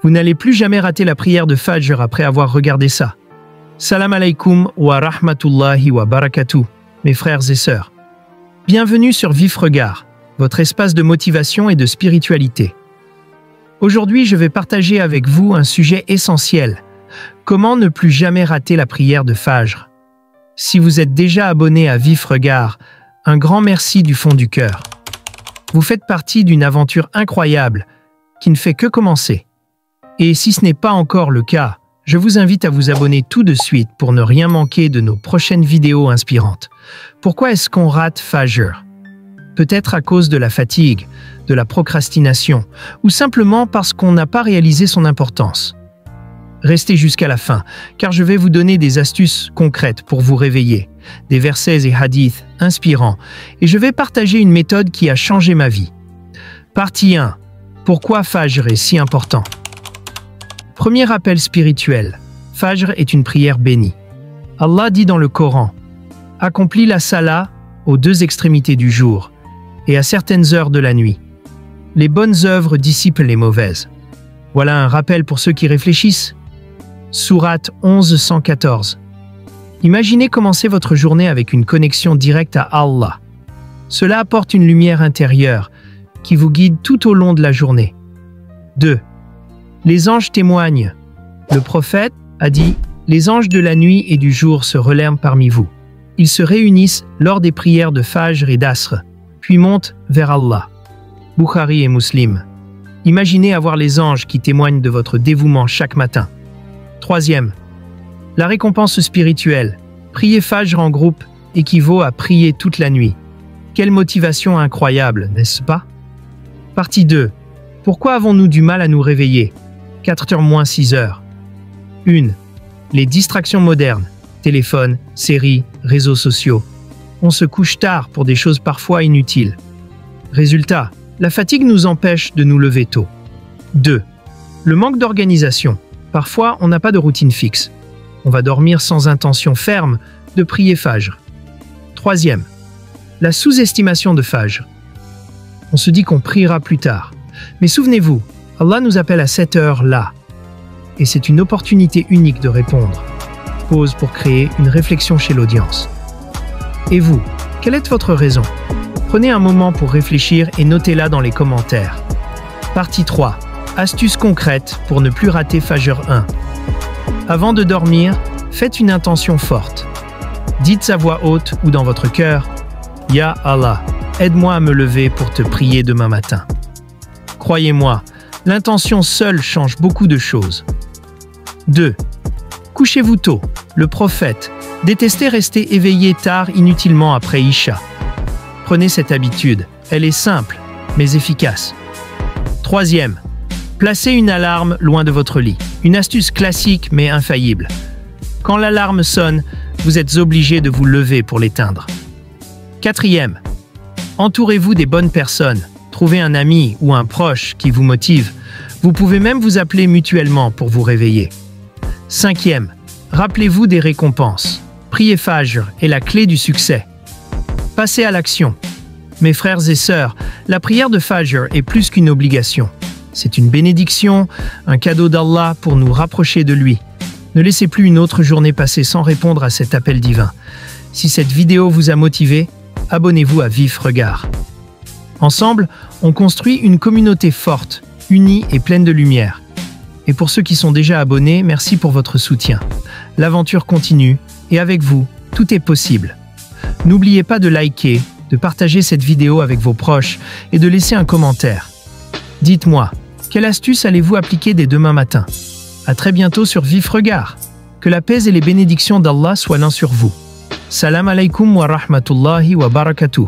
Vous n'allez plus jamais rater la prière de Fajr après avoir regardé ça. Salam alaikum wa rahmatullahi wa barakatuh, mes frères et sœurs. Bienvenue sur Vif Regard, votre espace de motivation et de spiritualité. Aujourd'hui, je vais partager avec vous un sujet essentiel. Comment ne plus jamais rater la prière de Fajr? Si vous êtes déjà abonné à Vif Regard, un grand merci du fond du cœur. Vous faites partie d'une aventure incroyable qui ne fait que commencer. Et si ce n'est pas encore le cas, je vous invite à vous abonner tout de suite pour ne rien manquer de nos prochaines vidéos inspirantes. Pourquoi est-ce qu'on rate Fajr? Peut-être à cause de la fatigue, de la procrastination, ou simplement parce qu'on n'a pas réalisé son importance. Restez jusqu'à la fin, car je vais vous donner des astuces concrètes pour vous réveiller, des versets et hadiths inspirants, et je vais partager une méthode qui a changé ma vie. Partie 1. Pourquoi Fajr est si important? Premier rappel spirituel. Fajr est une prière bénie. Allah dit dans le Coran: « Accomplis la salat aux deux extrémités du jour et à certaines heures de la nuit. Les bonnes œuvres dissipent les mauvaises. » Voilà un rappel pour ceux qui réfléchissent. Sourate 11-114. Imaginez commencer votre journée avec une connexion directe à Allah. Cela apporte une lumière intérieure qui vous guide tout au long de la journée. 2. Les anges témoignent. Le prophète a dit: « Les anges de la nuit et du jour se relèvent parmi vous. Ils se réunissent lors des prières de Fajr et d'Asr, puis montent vers Allah. » Bukhari et Muslim. Imaginez avoir les anges qui témoignent de votre dévouement chaque matin. 3. La récompense spirituelle. Prier Fajr en groupe équivaut à prier toute la nuit. Quelle motivation incroyable, n'est-ce pas? Partie 2. Pourquoi avons-nous du mal à nous réveiller? 4h moins 6h. 1. Les distractions modernes. Téléphone, séries, réseaux sociaux. On se couche tard pour des choses parfois inutiles. Résultat, la fatigue nous empêche de nous lever tôt. 2. Le manque d'organisation. Parfois, on n'a pas de routine fixe. On va dormir sans intention ferme de prier Fajr. 3. La sous-estimation de Fajr. On se dit qu'on priera plus tard. Mais souvenez-vous, Allah nous appelle à cette heure-là. Et c'est une opportunité unique de répondre. Pause pour créer une réflexion chez l'audience. Et vous, quelle est votre raison? Prenez un moment pour réfléchir et notez-la dans les commentaires. Partie 3. Astuces concrètes pour ne plus rater Fajr 1. Avant de dormir, faites une intention forte. Dites à voix haute ou dans votre cœur: « Ya Allah, aide-moi à me lever pour te prier demain matin. » Croyez-moi, l'intention seule change beaucoup de choses. 2. Couchez-vous tôt. Le prophète détestait rester éveillé tard inutilement après Isha. Prenez cette habitude. Elle est simple, mais efficace. 3. Placez une alarme loin de votre lit. Une astuce classique mais infaillible. Quand l'alarme sonne, vous êtes obligé de vous lever pour l'éteindre. 4. Entourez-vous des bonnes personnes. Trouvez un ami ou un proche qui vous motive. Vous pouvez même vous appeler mutuellement pour vous réveiller. 5. Rappelez-vous des récompenses. Prier Fajr est la clé du succès. Passez à l'action. Mes frères et sœurs, la prière de Fajr est plus qu'une obligation. C'est une bénédiction, un cadeau d'Allah pour nous rapprocher de lui. Ne laissez plus une autre journée passer sans répondre à cet appel divin. Si cette vidéo vous a motivé, abonnez-vous à Vif Regard. Ensemble, on construit une communauté forte, unie et pleine de lumière. Et pour ceux qui sont déjà abonnés, merci pour votre soutien. L'aventure continue, et avec vous, tout est possible. N'oubliez pas de liker, de partager cette vidéo avec vos proches et de laisser un commentaire. Dites-moi, quelle astuce allez-vous appliquer dès demain matin? À très bientôt sur Vif Regard. Que la paix et les bénédictions d'Allah soient l'un sur vous. Salam alaikum wa rahmatullahi wa barakatuh.